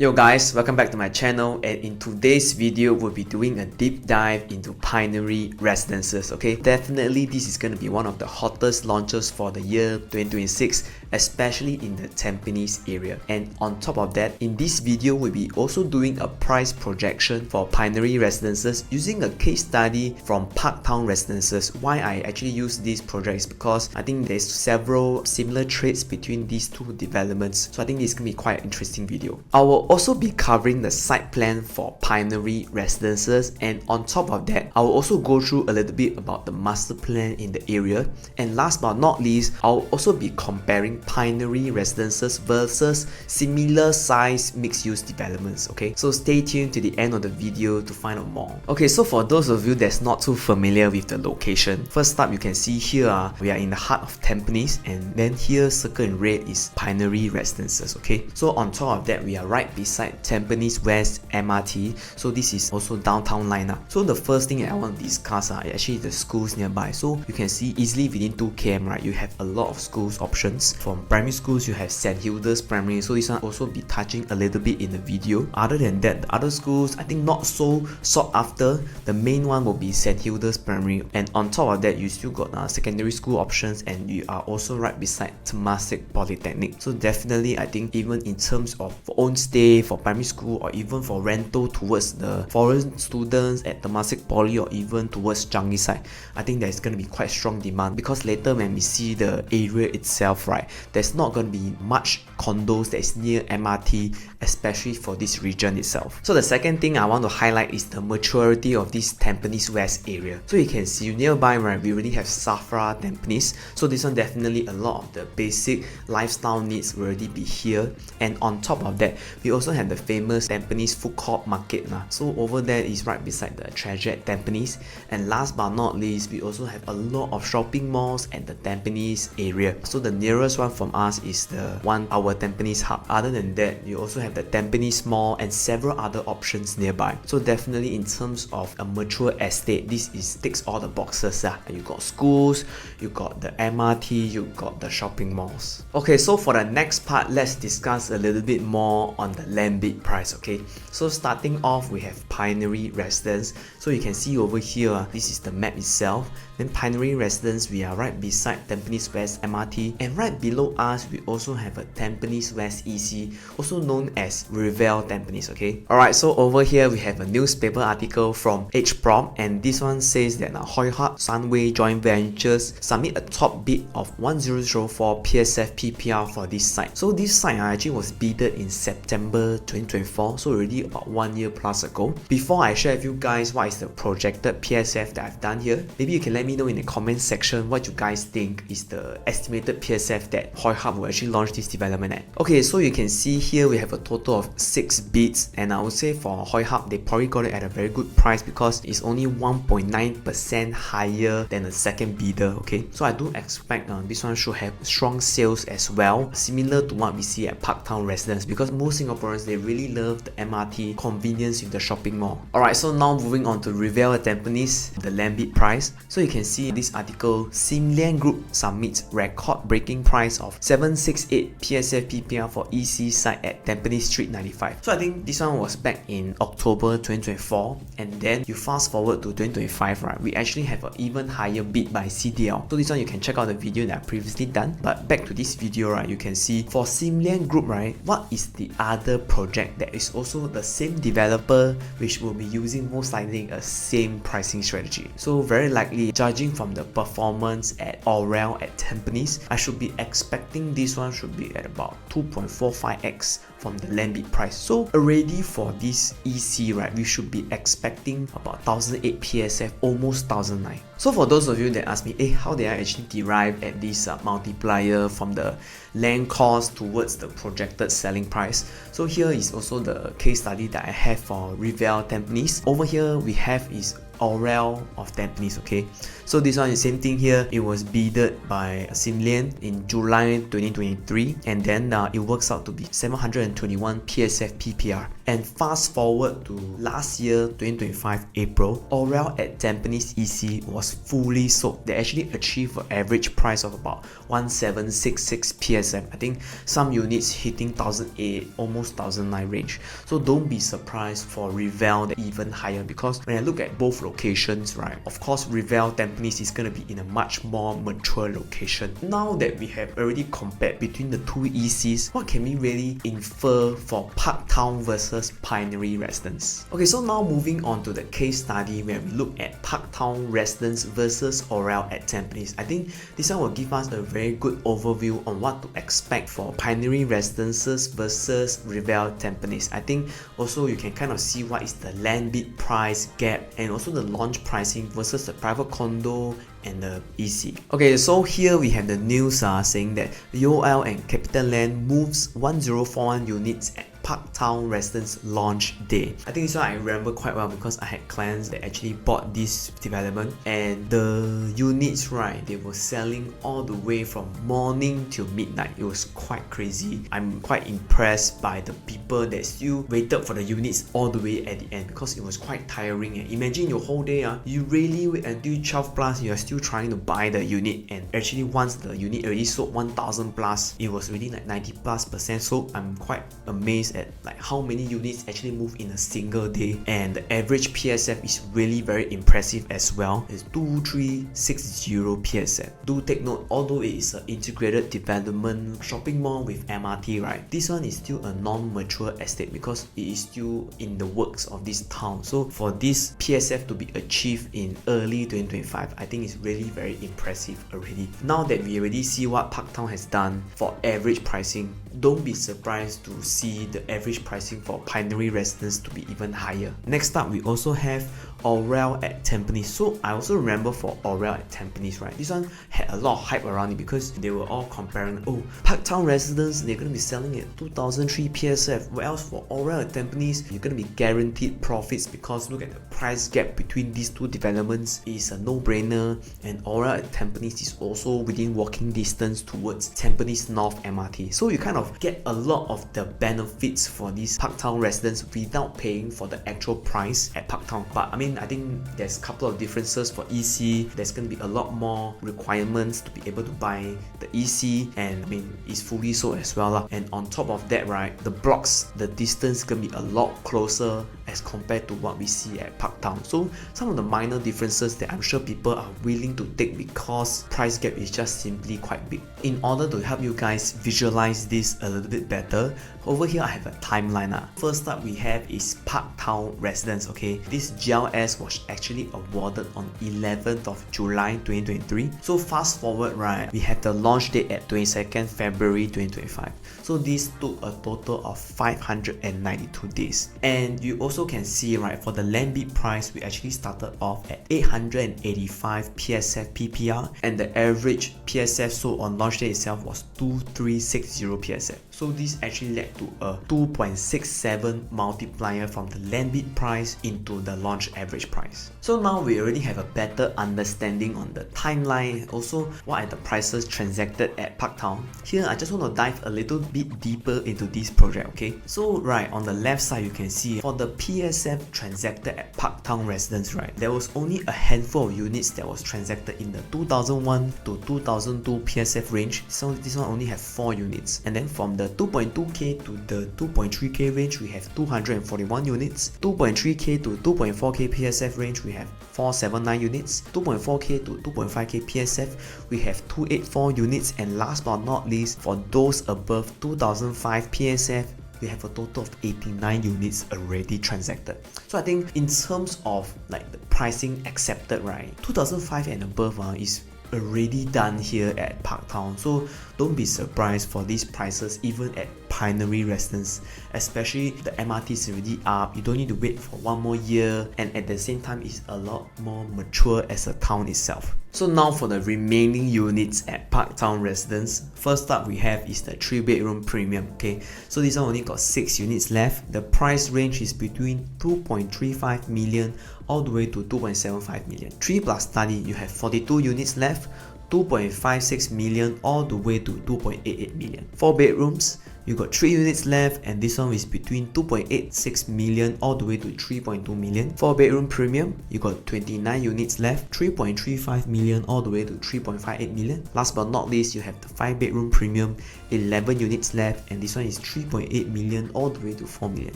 Yo guys, welcome back to my channel, and in today's video we'll be doing a deep dive into Pinery Residences. Okay, definitely this is going to be one of the hottest launches for the year 2026, especially in the Tampines area. And on top of that, in this video we'll be also doing a price projection for Pinery Residences using a case study from Parktown Residences. Why I actually use these projects because I think there's several similar traits between these two developments, so I think this can be quite an interesting video. I will also be covering the site plan for Pinery Residences, and on top of that I will also go through a little bit about the master plan in the area, and last but not least I'll also be comparing Pinery Residences versus similar size mixed-use developments. Okay, so stay tuned to the end of the video to find out more. Okay, so for those of you that's not too familiar with the location, first up you can see here we are in the heart of Tampines, and then here circled in red is Pinery Residences. Okay, so on top of that we are right beside Tampines West MRT, so this is also downtown lineup. So the first thing I want to discuss are actually the schools nearby. So you can see easily within 2 km, right, you have a lot of schools options. From primary schools you have St. Hilda's Primary, so this one also be touching a little bit in the video. Other than that, the other schools I think not so sought after. The main one will be St. Hilda's Primary, and on top of that you still got secondary school options, and you are also right beside Temasek Polytechnic. So definitely I think even in terms of for own stay for primary school, or even for rental towards the foreign students at Temasek Poly, or even towards Changi side, I think there's going to be quite strong demand, because later when we see the area itself, right, there's not going to be much condos that is near MRT, especially for this region itself. So the second thing I want to highlight is the maturity of this Tampines West area. So you can see nearby, right, we already have Safra Tampines, so this one definitely a lot of the basic lifestyle needs will already be here. And on top of that we also have the famous Tampines food court market. So over there is right beside the Treasure at Tampines. And last but not least, we also have a lot of shopping malls at the Tampines area. So the nearest one from us is the our Tampines hub. Other than that, you also have the Tampines Mall and several other options nearby. So definitely in terms of a mature estate, this ticks all the boxes. You got schools, you got the MRT, you got the shopping malls. Okay, so for the next part, let's discuss a little bit more on the land bid price. Okay, so starting off we have Pinery Residence. So you can see over here, this is the map itself. Then Pinery Residence, we are right beside Tampines West MRT, and right below us we also have a Tampines West EC, also known as Rivelle Tampines. Okay, alright, so over here we have a newspaper article from HPROM, and this one says that Hoi Hart Sunway Joint Ventures submit a top bid of 1004 PSF PPR for this site. So this site actually was bidded in September 2024, so already about 1 year plus ago. Before I share with you guys what is the projected PSF that I've done here, maybe you can let me know in the comment section what you guys think is the estimated PSF that Hoi Hart will actually launch this development at. Okay, so you can see here we have a total of 6 bids, and I would say for Hoi Hart they probably got it at a very good price because it's only 1.9% higher than the second bidder. Okay, so I do expect this one should have strong sales as well, similar to what we see at Parktown Residence, because most Singaporeans, they really love the MRT convenience with the shopping mall. Alright, so now moving on to Rivelle at Tampines, the land bid price. So you can see this article, Simlian Group submits record-breaking price of 768 PSF PPR for EC site at Tampines Street 95. So I think this one was back in October 2024, and then you fast forward to 2025, right, we actually have an even higher bid by CDL. So this one you can check out the video that I previously done. But back to this video, right, you can see for Simlian Group, right, what is the other project that is also the same developer which will be using most likely a same pricing strategy. So very likely, judging from the performance at Aurelle at Tampines, I should be expecting this one should be at about 2.45x from the land bid price. So already for this EC, right, we should be expecting about 1008 PSF, almost 1009. So for those of you that ask me, how did I actually derive at this multiplier from the land cost towards the projected selling price? So here is also the case study that I have for Rivelle Tampines. Over here we have is Aurelle of Tampines, okay? So this one is same thing here. It was bidded by Lian in July 2023, and then it works out to be 721 PSF PPR. And fast forward to last year 2025 April, Aurelle at Tampines EC was fully sold. They actually achieved an average price of about 1766 PSF. I think some units hitting 1008, almost 1009 range. So don't be surprised for Rivelle that even higher, because when I look at both locations, right, of course Rivelle Tampines is going to be in a much more mature location. Now that we have already compared between the two ECs, what can we really infer for Parktown versus Pinery Residence? Okay, so now moving on to the case study where we look at Parktown Residence versus Aurelle at Tampines. I think this one will give us a very good overview on what to expect for Pinery Residences versus Rivelle Tampines. I think also you can kind of see what is the land bid price gap and also the launch pricing versus the private condo and the EC. Okay, so here we have the news saying that UOL and CapitaLand moves 1041 units at Parktown Residence launch day. I think this one I remember quite well because I had clients that actually bought this development, and the units, right, they were selling all the way from morning till midnight. It was quite crazy. I'm quite impressed by the people that still waited for the units all the way at the end, because it was quite tiring. Imagine your whole day, you really wait until 12 plus, you are still trying to buy the unit, and actually once the unit already sold 1000 plus, it was really like 90+% sold. I'm quite amazed at like how many units actually move in a single day, and the average PSF is really very impressive as well. It's 2360 PSF. Do take note, although it is an integrated development shopping mall with MRT, right, this one is still a non-mature estate because it is still in the works of this town. So for this PSF to be achieved in early 2025, I think it's really very impressive already. Now that we already see what Parktown has done for average pricing, don't be surprised to see the average pricing for Pinery Residence to be even higher. Next up, we also have Aurelle at Tampines. So I also remember for Aurelle at Tampines, right, this one had a lot of hype around it because they were all comparing, oh, Parktown Residence, they're going to be selling at 2003 PSF, whereas for Aurelle at Tampines, you're going to be guaranteed profits because look at the price gap between these two developments is a no-brainer, and Aurelle at Tampines is also within walking distance towards Tampines North MRT. So you kind of get a lot of the benefits for this Parktown Residence without paying for the actual price at Parktown. But I mean, I think there's a couple of differences for EC. There's going to be a lot more requirements to be able to buy the EC, and I mean, it's fully sold as well. And on top of that, right, the blocks, the distance can be a lot closer as compared to what we see at Parktown. So some of the minor differences that I'm sure people are willing to take because price gap is just simply quite big. In order to help you guys visualize this a little bit better, over here I have a timeline. First up we have is Parktown Residence. Okay, this GLS was actually awarded on 11th of July 2023. So fast forward, right, we have the launch date at 22nd February 2025. So this took a total of 592 days. And you also can see, right, for the land bid price, we actually started off at 885 PSF PPR, and the average PSF sold on launch day itself was 2360 PSF. So this actually led to a 2.67 multiplier from the land bid price into the launch average price. So now we already have a better understanding on the timeline, also what are the prices transacted at Parktown. Here I just want to dive a little bit deeper into this project, okay? So right on the left side you can see for the PSF transacted at Parktown Residence, right, there was only a handful of units that was transacted in the 2001 to 2002 PSF range. So this one only have 4 units, and then from the 2.2k to the 2.3k range we have 241 units, 2.3k to 2.4k PSF range we have 479 units, 2.4k to 2.5k PSF we have 284 units, and last but not least, for those above 2005 PSF we have a total of 89 units already transacted. So I think in terms of like the pricing accepted, right, 2005 and above is already done here at Parktown. So don't be surprised for these prices even at Pinery Residence, especially the MRT is already up, you don't need to wait for one more year, and at the same time it's a lot more mature as a town itself. So now for the remaining units at Parktown Residence. First up we have is the 3-bedroom premium. Okay, so this one only got 6 units left. The price range is between 2.35 million all the way to 2.75 million. 3 plus study, you have 42 units left, 2.56 million all the way to 2.88 million. 4 bedrooms, you got 3 units left, and this one is between 2.86 million all the way to 3.2 million. 4 bedroom premium, you got 29 units left, 3.35 million all the way to 3.58 million. Last but not least, you have the 5 bedroom premium, 11 units left, and this one is 3.8 million all the way to 4 million.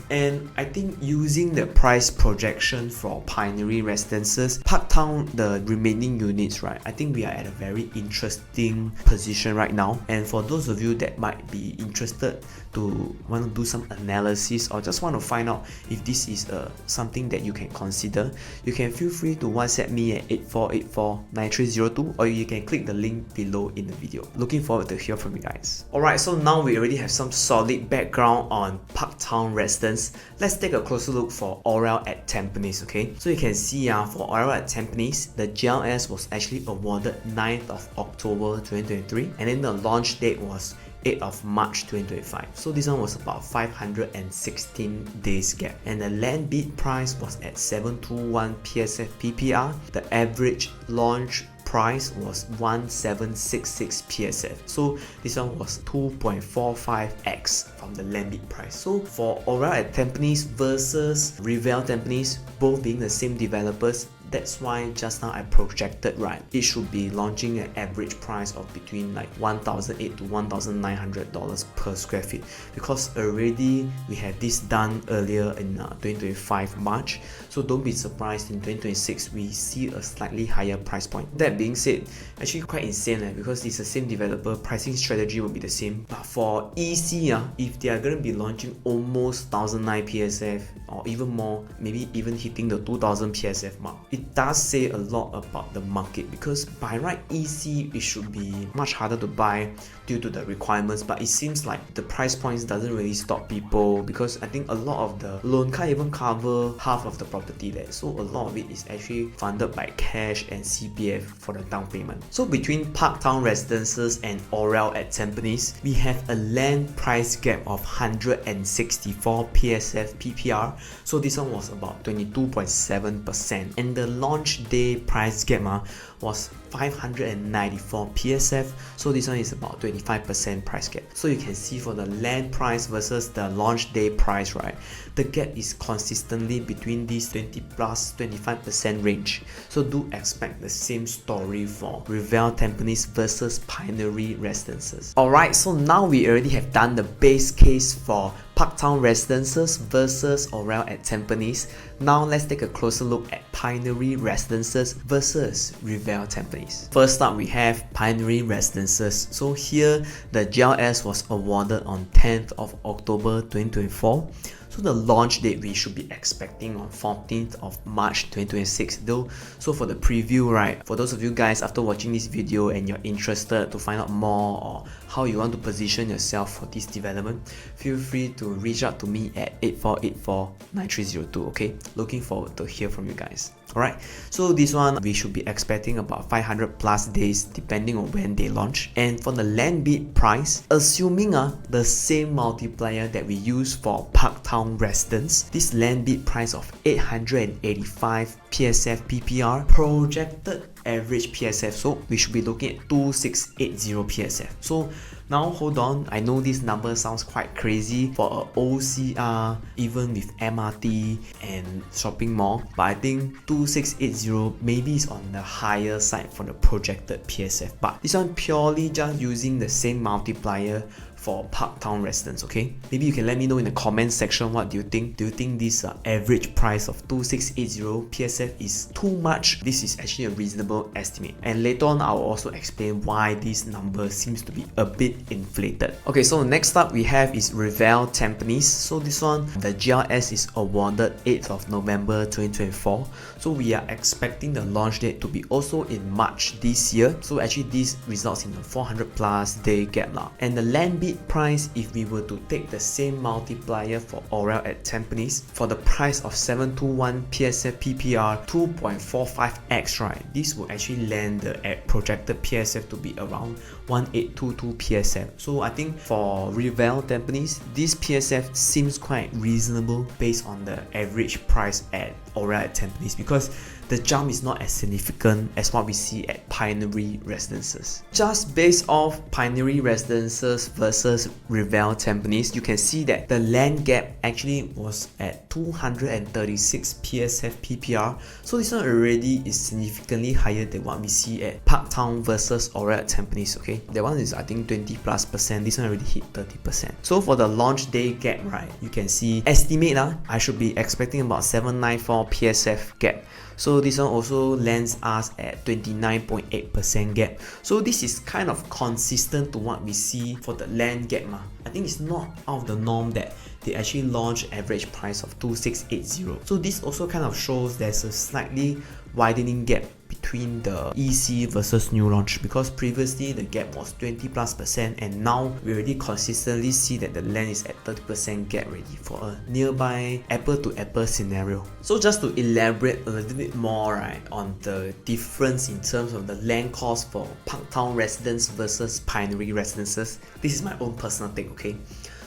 And I think using the price projection for Pinery Residences, Parktown, the remaining units, right, I think we are at a very interesting position right now. And for those of you that might be interested to want to do some analysis or just want to find out if this is something that you can consider, you can feel free to WhatsApp me at 84849302, or you can click the link below in the video. Looking forward to hear from you guys. Alright, so now we already have some solid background on Parktown Residence. Let's take a closer look for Aurelle at Tampines. Okay, so you can see for Aurelle at Tampines, the GLS was actually awarded 9th of October 2023, and then the launch date was 8th of March 2025. So this one was about 516 days gap, and the land bid price was at 721 PSF PPR. The average launch price was 1766 PSF. So this one was 2.45x from the land bid price. So for Aurelle at Tampines versus Rivelle Tampines, both being the same developers, that's why just now I projected, right, it should be launching an average price of between like $1,800 to $1,900 per square feet, because already we had this done earlier in 2025 March. So don't be surprised in 2026 we see a slightly higher price point. That being said, actually quite insane because it's the same developer, pricing strategy will be the same. But for EC, if they are going to be launching almost 1009 PSF or even more, maybe even hitting the 2000 PSF mark, it does say a lot about the market, because by right EC it should be much harder to buy due to the requirements, but it seems like the price points doesn't really stop people, because I think a lot of the loan can't even cover half of the property there, so a lot of it is actually funded by cash and CPF for the down payment. So between Parktown Residences and Aurelle at Tampines, we have a land price gap of 164 PSF PPR, so this one was about 22.7%, and the launch day price gap was 594 PSF, so this one is about 25% price gap. So you can see for the land price versus the launch day price, right, the gap is consistently between these 20 plus 25% range. So do expect the same story for Rivelle Tampines versus Pinery Residences. Alright, so now we already have done the base case for Parktown Residences versus Aurelle at Tampines. Now let's take a closer look at Pinery Residences versus Rivelle Tampines. First up we have Pinery Residences. So here the GLS was awarded on 10th of October 2024. So the launch date we should be expecting on 14th of March 2026 though. So for the preview, right, for those of you guys after watching this video and you're interested to find out more or how you want to position yourself for this development, feel free to reach out to me at 84849302. Okay, looking forward to hear from you guys. Alright, so this one we should be expecting about 500 plus days depending on when they launch. And for the land bid price, assuming the same multiplier that we use for Parktown Residence, this land bid price of 885 PSF PPR, projected average PSF, so we should be looking at 2680 PSF. So now hold on, I know this number sounds quite crazy for a OCR even with MRT and shopping mall, but I think 2680 maybe is on the higher side for the projected PSF. But this one purely just using the same multiplier for Parktown Residence. Okay, maybe you can let me know in the comment section what do you think. Do you think this average price of 2680 PSF is too much? This is actually a reasonable estimate, and later on I'll also explain why this number seems to be a bit inflated. Okay, so next up we have is Rivelle Tampines. So this one, the GLS is awarded 8th of November 2024, so we are expecting the launch date to be also in March this year. So actually this results in a 400 plus day gap now, and the land bid basic price, if we were to take the same multiplier for Aurelle at Tampines, for the price of 721 PSF PPR 2.45x, right, this will actually land the projected PSF to be around 1822 PSF. So I think for Rivelle Tampines, this PSF seems quite reasonable based on the average price at Aurelle at Tampines, because the jump is not as significant as what we see at Pinery Residences. Just based off Pinery Residences versus Rivelle Tampines, you can see that the land gap actually was at 236 PSF PPR. So this one already is significantly higher than what we see at Parktown versus Aurelle at Tampines. Okay, that one is I think 20+%. This one already hit 30%. So for the launch day gap, right, you can see estimate I should be expecting about 794 PSF gap. So this one also lands us at 29.8% gap. So this is kind of consistent to what we see for the land gap. I think it's not out of the norm that they actually launch average price of 2680. So this also kind of shows there's a slightly widening gap between the EC versus new launch, because previously the gap was 20+% and now we already consistently see that the land is at 30% gap already for a nearby apple to apple scenario. So just to elaborate a little bit more, right, on the difference in terms of the land cost for Parktown residence versus Pinery Residences, this is my own personal take, okay?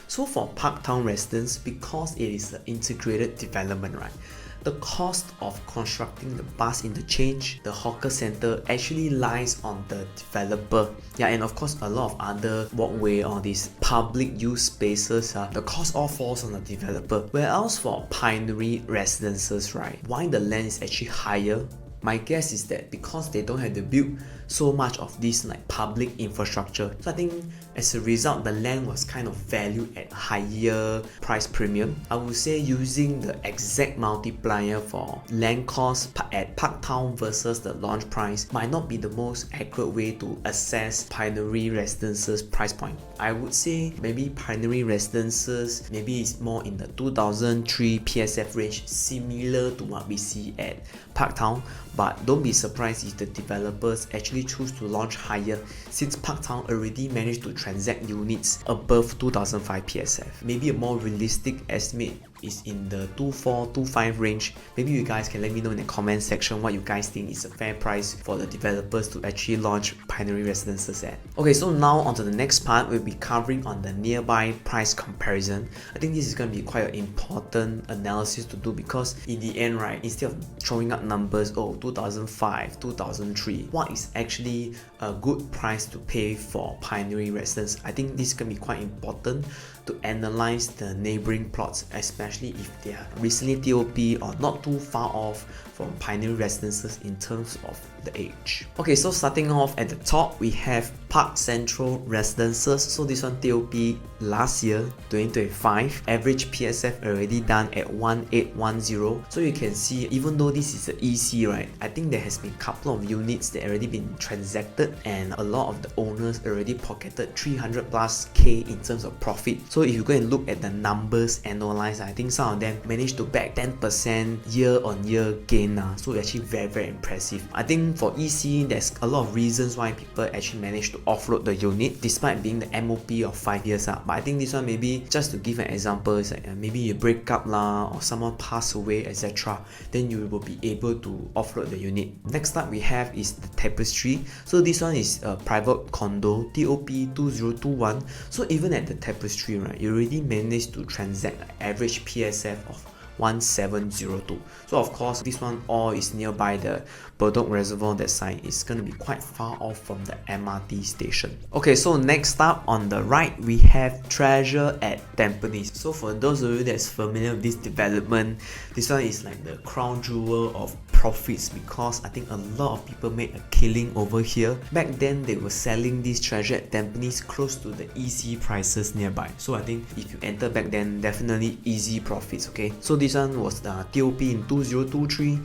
So for Parktown residence, because it is an integrated development, right, the cost of constructing the bus interchange, the hawker center, actually lies on the developer. Yeah, and of course a lot of other walkway or these public use spaces, the cost all falls on the developer. Whereas for Pinery Residences, right, why the land is actually higher? My guess is that because they don't have to build so much of this like public infrastructure. So I think as a result, the land was kind of valued at higher price premium. I would say using the exact multiplier for land cost at Parktown versus the launch price might not be the most accurate way to assess Pinery Residences price point. I would say maybe Pinery Residences maybe it's more in the 2003 PSF range, similar to what we see at Parktown. But don't be surprised if the developers actually choose to launch higher, since Parktown already managed to transact units above 2005 PSF. Maybe a more realistic estimate is in the 24-25 range. Maybe you guys can let me know in the comment section what you guys think is a fair price for the developers to actually launch Pinery Residences at. Okay, so now on to the next part, we'll be covering on the nearby price comparison. I think this is going to be quite an important analysis to do, because in the end, right, instead of throwing up numbers, oh, 2005, 2003, what is actually a good price to pay for Pinery Residence? I think this is going to be quite important to analyze the neighboring plots, especially if they are recently TOP or not too far off from Pinery Residences in terms of the age. Okay, so starting off at the top, we have Park Central Residences. So this one TOP last year, 2025. Average PSF already done at 1810. So you can see, even though this is an EC, right, I think there has been a couple of units that already been transacted, and a lot of the owners already pocketed 300+K in terms of profit. So if you go and look at the numbers annualized, I think some of them managed to back 10% year-on-year gain. So actually very impressive. I think for EC, there's a lot of reasons why people actually manage to offload the unit despite being the MOP of 5 years. But I think this one, maybe just to give an example, is like maybe you break up or someone pass away, etc. Then you will be able to offload the unit. Next up we have is the Tapestry. So this one is a private condo, TOP 2021. So even at the Tapestry, right, you already managed to transact an average PSF of 1702. So of course this one all is nearby the Bedok Reservoir. That side is going to be quite far off from the MRT station. Okay, so next up on the right we have Treasure at Tampines. So for those of you that's familiar with this development, this one is like the crown jewel of profits, because I think a lot of people made a killing over here. Back then they were selling this Treasure at Tampines close to the EC prices nearby. So I think if you enter back then, definitely easy profits. Okay, so this one was the TOP in 2023,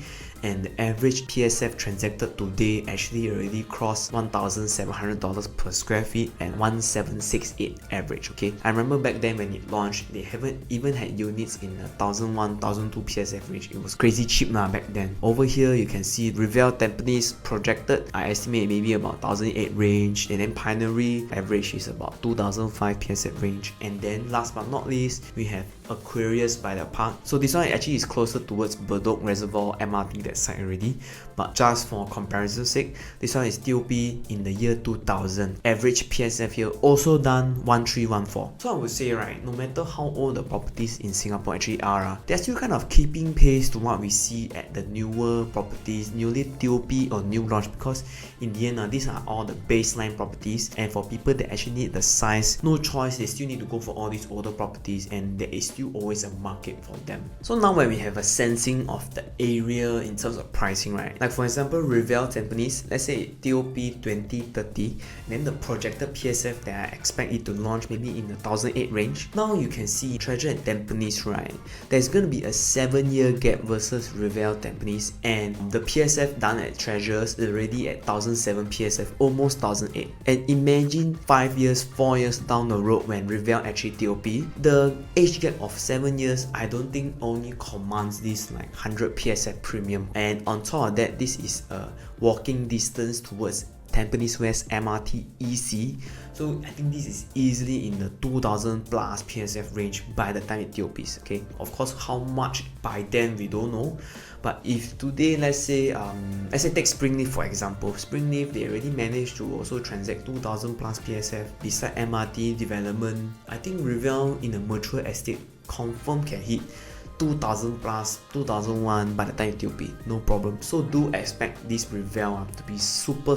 and the average PSF transacted today actually already crossed $1,700 per square feet and 1,768 average. Okay, I remember back then when it launched, they haven't even had units in the 1,001, 1,002 PSF range. It was crazy cheap back then. Over here you can see Rivelle Tampines projected, I estimate maybe about 1,008 range, and then Pinery average is about 2,005 PSF range. And then last but not least, we have Aquarius by the park. So this one actually is closer towards Bedok Reservoir MRT, that side already, but just for comparison's sake, this one is TOP in the year 2000. Average PSF here also done 1,314. So I would say, right, no matter how old the properties in Singapore actually are, they're still kind of keeping pace to what we see at the newer properties, newly TOP or new launch, because in the end these are all the baseline properties, and for people that actually need the size, no choice, they still need to go for all these older properties, and there is still always a market for them. So now when we have a sensing of the area in terms of pricing, right, like for example Rivelle Tampines, let's say TOP 2030, then the projected PSF that I expect it to launch maybe in the 1,008 range. Now you can see Treasure at Tampines, right, there's going to be a 7-year gap versus Rivelle Tampines, and the PSF done at Treasures is already at 1,007 PSF, almost 1,008. And imagine 5 years, 4 years down the road when Rivelle actually TOP, the age gap of 7 years, I don't think only commands this like 100 PSF premium. And on top of that, this is a walking distance towards Tampines West MRT EC, so I think this is easily in the 2,000 plus PSF range by the time it TOPs. Okay, of course how much by then we don't know, but if today let's say take Springleaf for example, Springleaf they already managed to also transact 2,000 plus PSF beside MRT development. I think Rivelle in a mature estate confirm can hit 2,000 plus, 2001 by the time TOP, no problem. So do expect this Rivelle to be super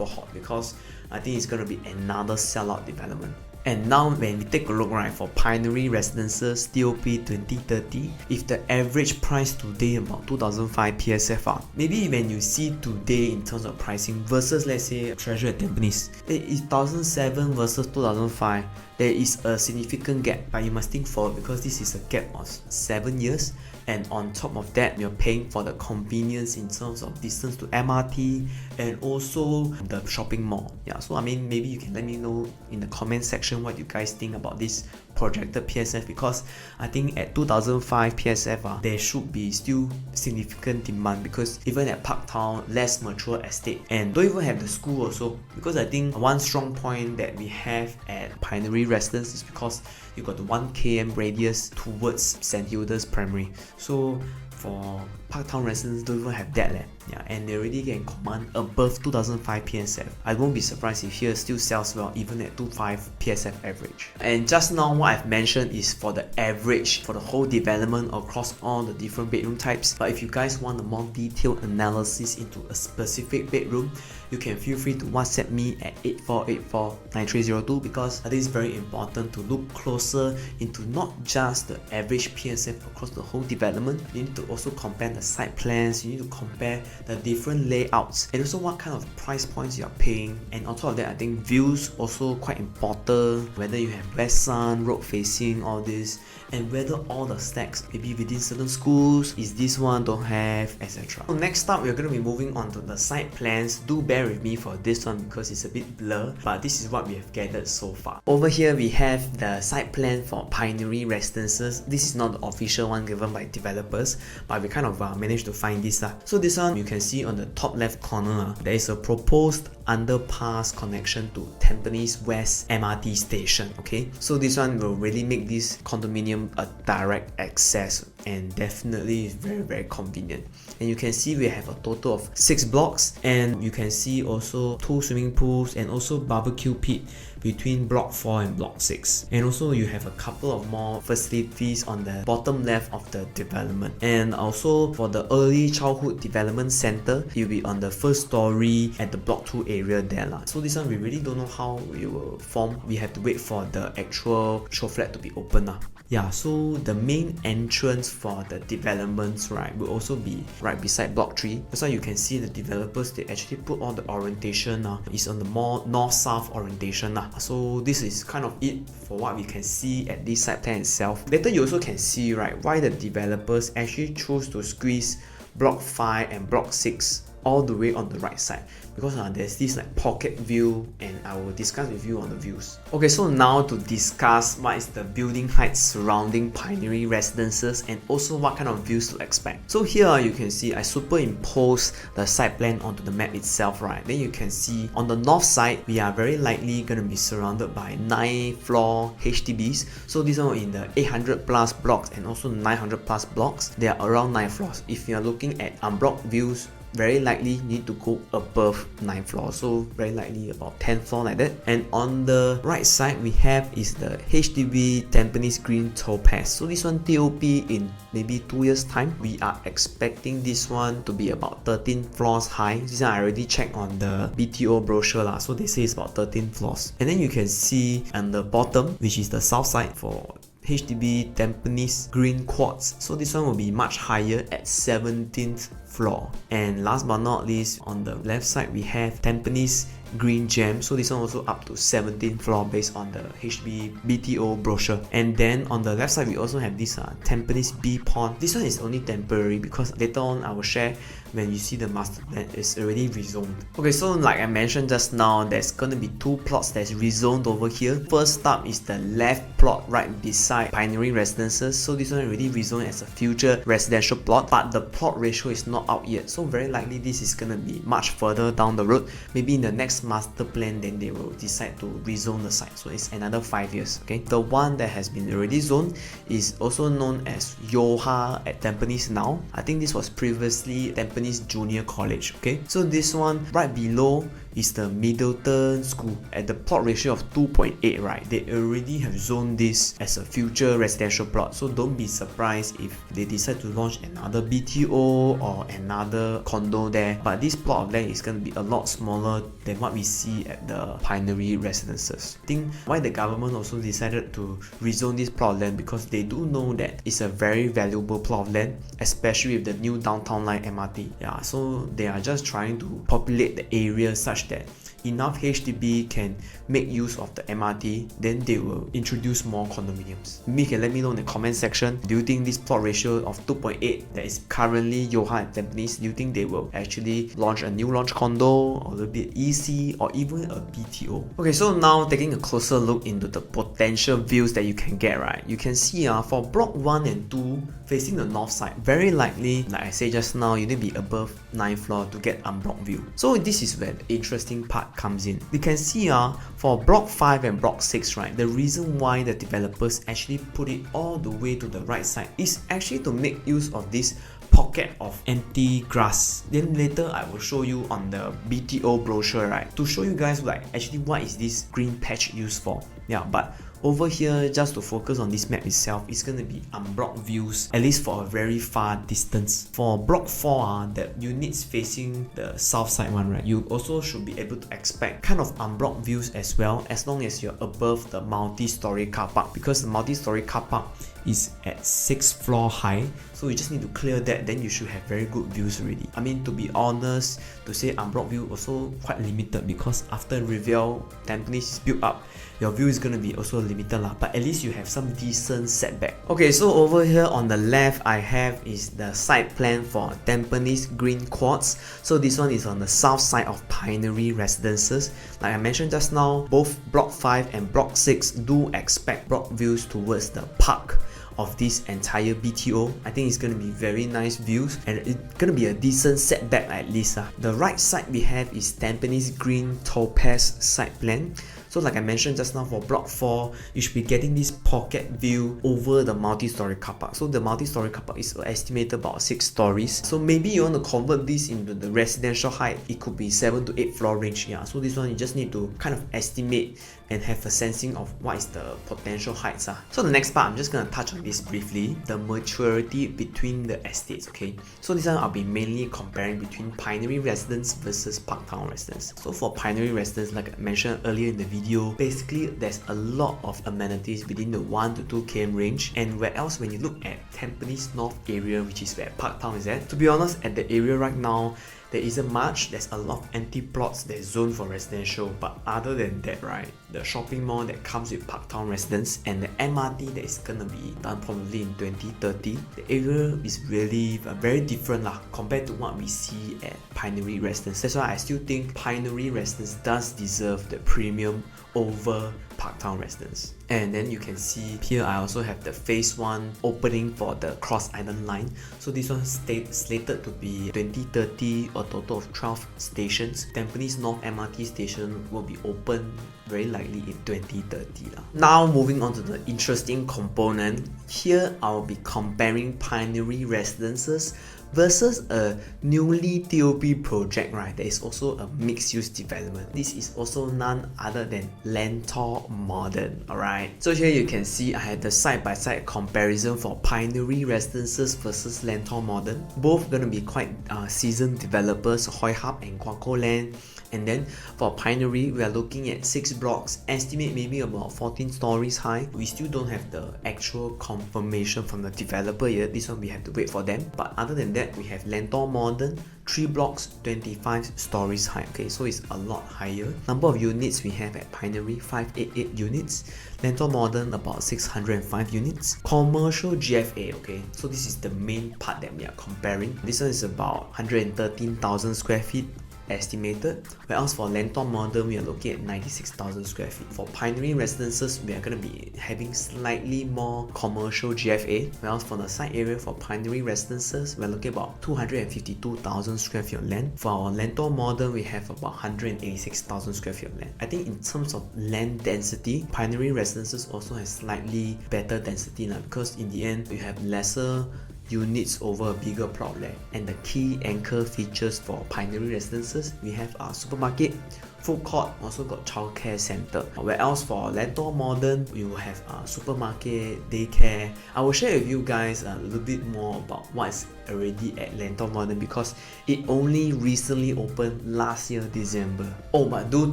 hot, because I think it's gonna be another sellout development. And now when we take a look, right, for Pinery Residences TOP 2030, if the average price today about 2,005 PSF, maybe when you see today in terms of pricing versus let's say Treasure at Tampines, it is 1,007 versus 2,005, there is a significant gap, but you must think forward because this is a gap of 7 years, and on top of that you're paying for the convenience in terms of distance to MRT and also the shopping mall. Yeah, so I mean, maybe you can let me know in the comment section what you guys think about this projected PSF, because I think at 2,005 PSF there should be still significant demand, because even at Parktown, less mature estate, and don't even have the school also, because I think one strong point that we have at Pinery Residence is because you got the 1 km radius towards St. Hilda's Primary. So for Parktown residents don't even have that. Yeah, and they already can command above 2,005 PSF. I won't be surprised if here still sells well even at 2,500 PSF average. And just now what I've mentioned is for the average for the whole development across all the different bedroom types. But if you guys want a more detailed analysis into a specific bedroom, you can feel free to WhatsApp me at 84849302, because I think it's very important to look closer into not just the average PSF across the whole development. You need to also compare the site plans, you need to compare the different layouts, and also what kind of price points you are paying. And on top of that, I think views also quite important, whether you have west sun, road facing, all this, and whether all the stacks maybe within certain schools is this one don't have, etc. So next up, we're going to be moving on to the site plans. Do bear with me for this one because it's a bit blur, but this is what we have gathered so far. Over here we have the site plan for Pinery Residences. This is not the official one given by developers, but we kind of managed to find this. So this one you can see on the top left corner, there is a proposed underpass connection to Tampines West MRT station. Okay, so this one will really make this condominium a direct access, and definitely is very convenient. And you can see we have a total of 6 blocks, and you can see also 2 swimming pools and also barbecue pit between block 4 and block 6. And also you have a couple of more facilities on the bottom left of the development. And also for the early childhood development center, you'll be on the first story at the block 2 area there. So this one we really don't know how it will form. We have to wait for the actual show flat to be open. Yeah, so the main entrance for the developments, right, will also be right beside block 3. That's why you can see the developers, they actually put all the orientation is on the more north-south orientation. So this is kind of it for what we can see at this site plan itself. Later you also can see, right, why the developers actually choose to squeeze block 5 and block 6 all the way on the right side, because there's this like pocket view, and I will discuss with you on the views. Okay, so now to discuss what is the building height surrounding Pinery Residences and also what kind of views to expect. So here you can see I superimpose the site plan onto the map itself, right? Then you can see on the north side we are very likely going to be surrounded by 9 floor HDBs. So these are in the 800 plus blocks and also 900 plus blocks. They are around 9 floors. If you are looking at unblocked views, very likely need to go above 9 floors, so very likely about 10 floors like that. And on the right side we have is the HDB Tampines Green Topaz. So this one TOP in maybe 2 years time. We are expecting this one to be about 13 floors high. This one I already checked on the BTO brochure lah, so they say it's about 13 floors. And then you can see on the bottom, which is the south side for HDB Tampines Green Quartz. So this one will be much higher at 17th floor. And last but not least, on the left side we have Tampines Green Gem. So this one also up to 17th floor based on the HDB BTO brochure. And then on the left side we also have this Tampines B Pond. This one is only temporary because later on I will share when you see the master plan is already rezoned. Okay, so like I mentioned just now, there's gonna be 2 plots that's rezoned over here. First up is the left plot right beside Pinery Residences. So this one already rezoned as a future residential plot, but the plot ratio is not out yet. So very likely this is gonna be much further down the road. Maybe in the next master plan, then they will decide to rezone the site. So it's another 5 years. Okay, the one that has been already zoned is also known as Yoha at Tampines now. I think this was previously Tampines Junior College. Okay, so this one right below is the Middleton School at the plot ratio of 2.8, right? They already have zoned this as a future residential plot, so don't be surprised if they decide to launch another BTO or another condo there. But this plot of land is going to be a lot smaller than what we see at the Pinery Residences. I think why the government also decided to rezone this plot of land, because they do know that it's a very valuable plot of land, especially with the new downtown line MRT. Yeah, so they are just trying to populate the area such that enough HDB can make use of the MRT, then they will introduce more condominiums. Maybe you can let me know in the comment section, do you think this plot ratio of 2.8 that is currently Yoha at Tampines, do you think they will actually launch a new launch condo or a little bit EC or even a BTO? Okay, so now taking a closer look into the potential views that you can get, right? You can see for block 1 and 2 facing the north side, very likely, like I said just now, you need to be above 9th floor to get unblocked view. So this is where the interesting part comes in. You can see for block 5 and block 6, right, the reason why the developers actually put it all the way to the right side is actually to make use of this pocket of empty grass. Then later I will show you on the BTO brochure, right, to show you guys like actually what is this green patch used for. Yeah, but over here, just to focus on this map itself, it's going to be unblocked views, at least for a very far distance. For block 4, the units facing the south side one, right, you also should be able to expect kind of unblocked views as well, as long as you're above the multi-story car park, because the multi-story car park is at 6th floor high, so you just need to clear that, then you should have very good views already. I mean, to be honest, to say unblocked view also quite limited, because after Rivelle Tampines is built up, your view is going to be also limited lah, but at least you have some decent setback. Okay, so over here on the left I have is the site plan for Tampines Green Quartz. So this one is on the south side of Pinery Residences. Like I mentioned just now, both block 5 and block 6 do expect block views towards the park of this entire BTO. I think it's going to be very nice views and it's going to be a decent setback at least. The right side we have is Tampines Green Topaz site plan. So like I mentioned just now, for block 4, you should be getting this pocket view over the multi-story car park. So the multi-story car park is estimated about 6 stories. So maybe you want to convert this into the residential height, it could be 7 to 8 floor range. Yeah, so this one you just need to kind of estimate and have a sensing of what is the potential heights. So the next part, I'm just going to touch on this briefly, the maturity between the estates. Okay, so this one I'll be mainly comparing between Pinery Residence versus Parktown Residence. So for Pinery Residence, like I mentioned earlier in the video, basically there's a lot of amenities within the 1 to 2 km range. And where else, when you look at Tampines North area, which is where Parktown is at, to be honest, at the area right now, there isn't much. There's a lot of empty plots that's zoned for residential, but other than that, right, the shopping mall that comes with Parktown residence and the MRT that is gonna be done probably in 2030, the area is really very different lah compared to what we see at Pinery Residence. That's why I still think Pinery Residence does deserve the premium over Parktown residence. And then you can see here I also have the phase 1 opening for the Cross Island line. So this one slated to be 2030, a total of 12 stations. Tampines North MRT station will be open very likely in 2030 lah. Now moving on to the interesting component. Here I'll be comparing Pinery Residences versus a newly TOP project, right, that is also a mixed-use development. This is also none other than Lentor Modern, alright. So here you can see I had the side-by-side comparison for Pinery Residences versus Lentor Modern. Both gonna be quite seasoned developers, Hoi Hub and Quaco Land. And then for Pinery, we are looking at 6 blocks, estimate maybe about 14 stories high. We still don't have the actual confirmation from the developer yet. This one we have to wait for them. But other than that, we have Lentor Modern, 3 blocks, 25 stories high. Okay, so it's a lot higher. Number of units we have at Pinery, 588 units. Lentor Modern, about 605 units. Commercial GFA, okay, so this is the main part that we are comparing. This one is about 113,000 square feet estimated, whereas for Lentor Modern we are looking at 96,000 square feet. For Pinery Residences, we are going to be having slightly more commercial GFA, whereas for the side area for Pinery Residences, we are looking at about 252,000 square feet of land. For our Lentor Modern, we have about 186,000 square feet of land. I think in terms of land density, Pinery Residences also has slightly better density now, because in the end you have lesser units over a bigger plot land. And the key anchor features for Pinery Residences, we have our supermarket, food court, also got childcare center. Whereas for Lentor Modern, we will have a supermarket, daycare. I will share with you guys a little bit more about what is already at Lentor Modern because it only recently opened last year December. Oh, but do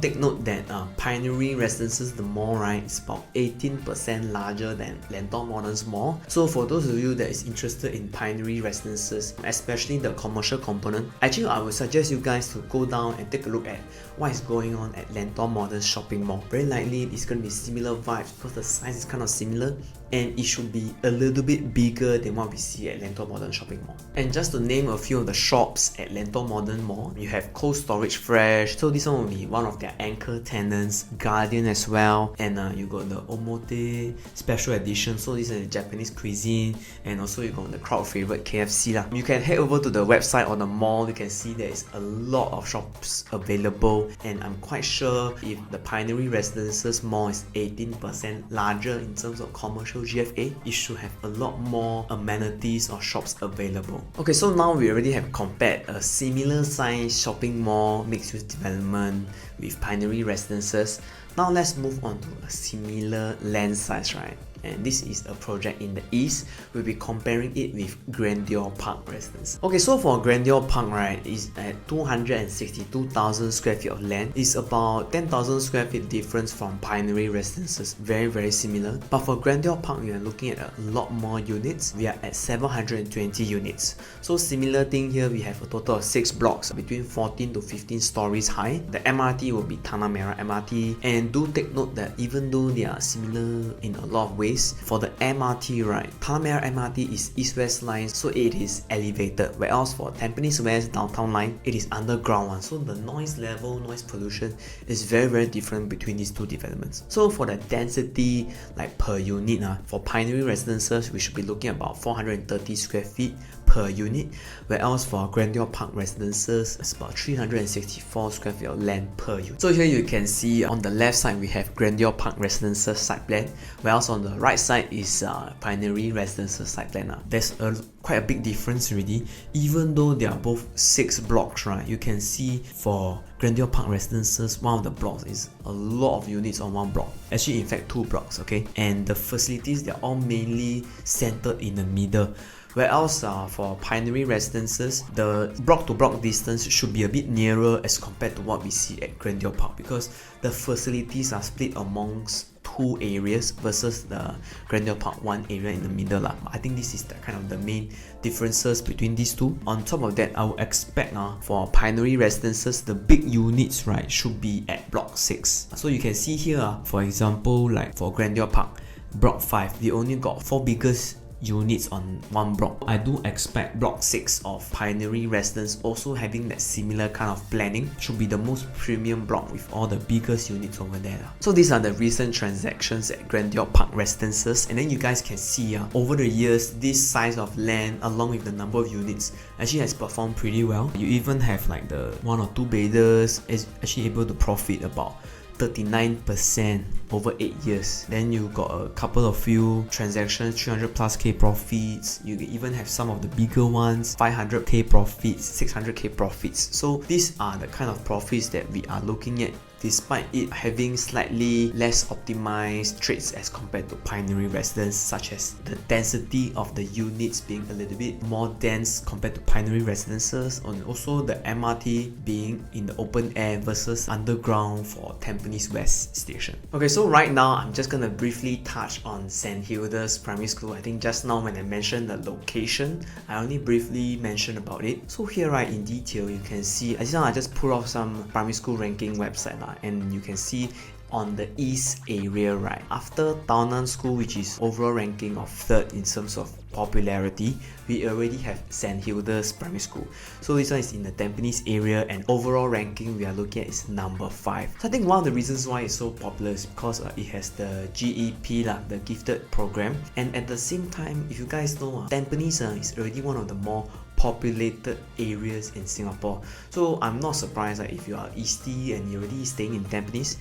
take note that Pinery Residences, the mall, right, is about 18% larger than Lentor Modern's mall. So for those of you that is interested in Pinery Residences, especially the commercial component, actually I would suggest you guys to go down and take a look at what is going on at Lentor Modern shopping mall. Very likely it's going to be similar vibes because the size is kind of similar and it should be a little bit bigger than what we see at Lentor Modern shopping mall. And just to name a few of the shops at Lentor Modern mall, you have Cold Storage Fresh, so this one will be one of their anchor tenants, Guardian as well, and you got the Omote special edition, so this is a Japanese cuisine, and also you got the crowd favorite KFC lah. You can head over to the website or the mall, you can see there is a lot of shops available, and I'm quite sure if the Pinery Residences mall is 18% larger in terms of commercial GFA, it should have a lot more amenities or shops available. Okay, so now we already have compared a similar size shopping mall mixed-use development with Pinery Residences. Now let's move on to a similar land size, right? And this is a project in the east. We'll be comparing it with Grandeur Park Residence. Okay, so for Grandeur Park, right, is at 262,000 square feet of land. It's about 10,000 square feet difference from Pinery Residences. Very similar. But for Grandeur Park, we are looking at a lot more units. We are at 720 units. So similar thing here, we have a total of 6 blocks between 14 to 15 stories high. The MRT will be Tanah Merah MRT. And do take note that even though they are similar in a lot of ways, for the MRT, right, Tanah Merah MRT is east-west line, so it is elevated, whereas for Tampines West downtown line, it is underground one, so the noise level, noise pollution is very different between these two developments. So for the density, like per unit, for Pinery Residences, we should be looking at about 430 square feet per unit, whereas for Grandeur Park Residences, it's about 364 square feet of land per unit. So here you can see on the left side, we have Grandeur Park Residences site plan, whereas on the right side is Pinery Residences site plan. There's quite a big difference already, even though they are both 6 blocks, right? You can see for Grandeur Park Residences, one of the blocks is a lot of units on one block. Actually, in fact, 2 blocks, okay? And the facilities, they're all mainly centered in the middle. Whereas for Pinery Residences, the block-to-block distance should be a bit nearer as compared to what we see at Grandeur Park, because the facilities are split amongst 2 areas versus the Grandeur Park 1 area in the middle lah. I think this is the kind of the main differences between these two. On top of that, I would expect for Pinery Residences, the big units, right, should be at block 6. So you can see here, for example, like for Grandeur Park block 5, they only got 4 biggest units on one block. I do expect block 6 of Pinery Residence also having that similar kind of planning. Should be the most premium block with all the biggest units over there. So these are the recent transactions at Grandeur Park Residences, and then you guys can see over the years, this size of land along with the number of units actually has performed pretty well. You even have like the 1 or 2 bidders is actually able to profit about 39% over 8 years. Then you got a couple of few transactions, 300+ K profits. You even have some of the bigger ones, 500K profits, 600K profits. So these are the kind of profits that we are looking at, despite it having slightly less optimized traits as compared to Pinery Residence, such as the density of the units being a little bit more dense compared to Pinery Residences, and also the MRT being in the open air versus underground for Tampines West Station. Okay, so right now I'm just gonna briefly touch on St. Hilda's Primary School. I think just now when I mentioned the location, I only briefly mentioned about it. So here, right, in detail, you can see, I just pulled off some primary school ranking website, and you can see on the east area, right, after Townan School, which is overall ranking of 3rd in terms of popularity, we already have St. Hilda's Primary School. So this one is in the Tampines area, and overall ranking we are looking at is number 5. So I think one of the reasons why it's so popular is because it has the GEP, the gifted program, and at the same time, if you guys know, Tampines is already one of the more populated areas in Singapore. So I'm not surprised if you are Eastie and you're already staying in Tampines,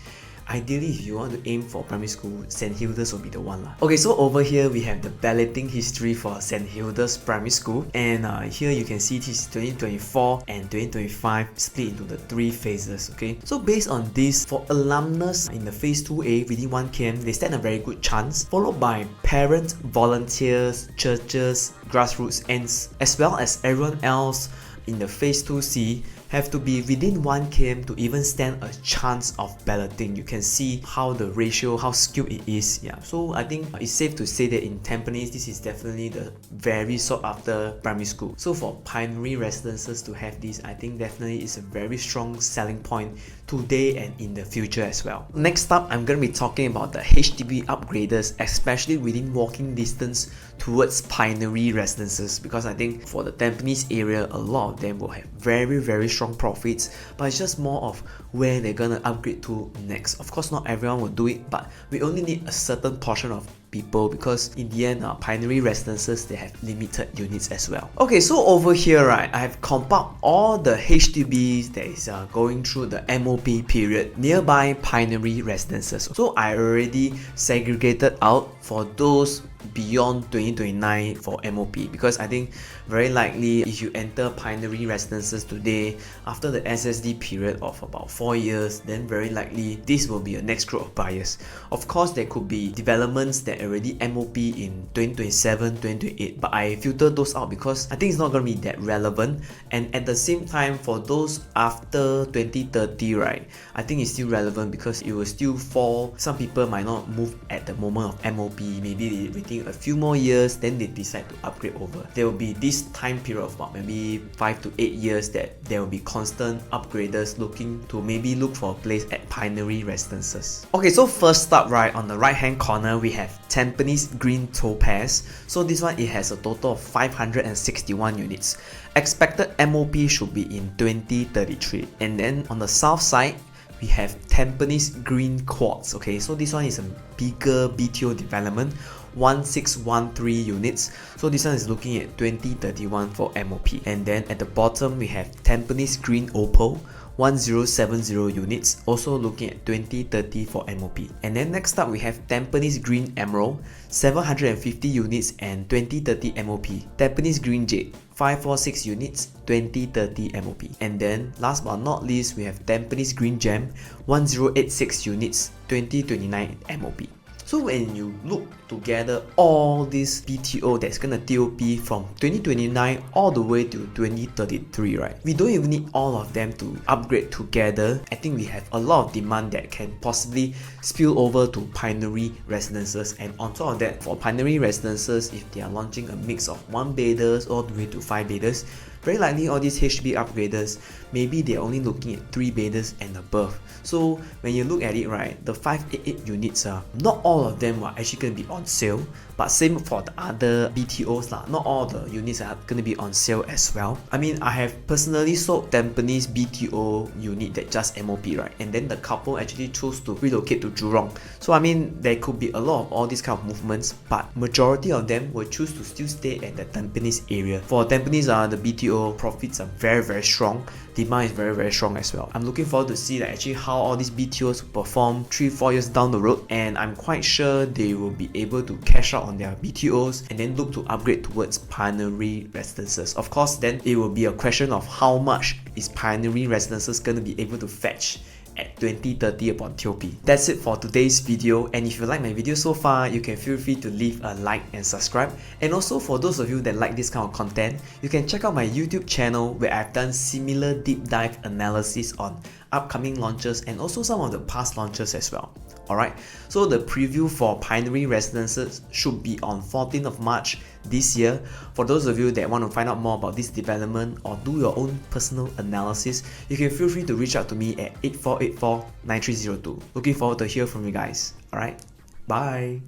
ideally if you want to aim for primary school, St. Hilda's will be the one. Okay, so over here we have the balloting history for St. Hilda's Primary School, and here you can see this 2024 and 2025 split into the 3 phases. Okay, so based on this, for alumnus in the phase 2A within 1 km, they stand a very good chance, followed by parents, volunteers, churches, grassroots ends, as well as everyone else in the phase 2C have to be within 1 km to even stand a chance of balloting. You can see how the ratio, how skewed it is. Yeah, so I think it's safe to say that in Tampines, this is definitely the very sought after primary school. So for Pinery Residences to have this, I think definitely is a very strong selling point today and in the future as well. Next up, I'm going to be talking about the HDB upgraders, especially within walking distance towards Pinery Residences, because I think for the Tampines area, a lot of them will have very strong profits, but it's just more of where they're gonna upgrade to next. Of course, not everyone will do it, but we only need a certain portion of people, because in the end, Pinery Residences, they have limited units as well. Okay, so over here, right, I have compiled all the HDBs that is going through the MOP period nearby Pinery Residences. So I already segregated out for those beyond 2029 for MOP, because I think very likely if you enter Pinery Residences today after the SSD period of about 4 years, then very likely this will be a next group of buyers. Of course, there could be developments that already MOP in 2027, 2028, but I filtered those out because I think it's not going to be that relevant. And at the same time, for those after 2030, right, I think it's still relevant because it will still fall. Some people might not move at the moment of MOP, maybe they waiting a few more years, then they decide to upgrade over. There will be this time period of about maybe 5 to 8 years that there will be constant upgraders looking to maybe look for a place at Pinery Residences. Okay, so first up, right, on the right hand corner we have Tampines Green Topaz. So this one, it has a total of 561 units. Expected MOP should be in 2033. And then on the south side, we have Tampines Green Quartz. Okay, so this one is a bigger BTO development, 1613 units. So this one is looking at 2031 for MOP. And then at the bottom we have Tampines Green Opal, 1070 units, also looking at 2030 for MOP. And then next up we have Tampines Green Emerald, 750 units and 2030 MOP. Tampines Green Jade, 546 units, 2030 MOP. And then last but not least, we have Tampines Green Gem, 1086 units, 2029 MOP. So when you look together all this BTO that's gonna TOP from 2029 all the way to 2033, right? We don't even need all of them to upgrade together. I think we have a lot of demand that can possibly spill over to Pinery Residences, and on top of that, for Pinery Residences, if they are launching a mix of 1 bedders all the way to 5 bedders, very likely all these HB upgraders, maybe they're only looking at 3 bedders and above. So when you look at it, right, the 588 units, not all of them are actually going to be on sale, but same for the other BTOs lah, not all the units are going to be on sale as well. I mean, I have personally sold Tampines BTO unit that just MOP, right, and then the couple actually chose to relocate to Jurong. So I mean, there could be a lot of all these kind of movements, but majority of them will choose to still stay at the Tampines area. For Tampines, the BTO profits are very strong, demand is very strong as well. I'm looking forward to see that actually how all these BTOs perform 3-4 years down the road, and I'm quite sure they will be able to cash out on their BTOs and then look to upgrade towards Pinery Residences. Of course, then it will be a question of how much is Pinery Residences going to be able to fetch at 2030 upon TOP. That's it for today's video, and if you like my video so far, you can feel free to leave a like and subscribe. And also for those of you that like this kind of content, you can check out my YouTube channel where I've done similar deep dive analysis on upcoming launches and also some of the past launches as well. Alright, so the preview for Pinery Residences should be on 14th of March this year. For those of you that want to find out more about this development or do your own personal analysis, you can feel free to reach out to me at 8484-9302. Looking forward to hear from you guys. Alright, bye!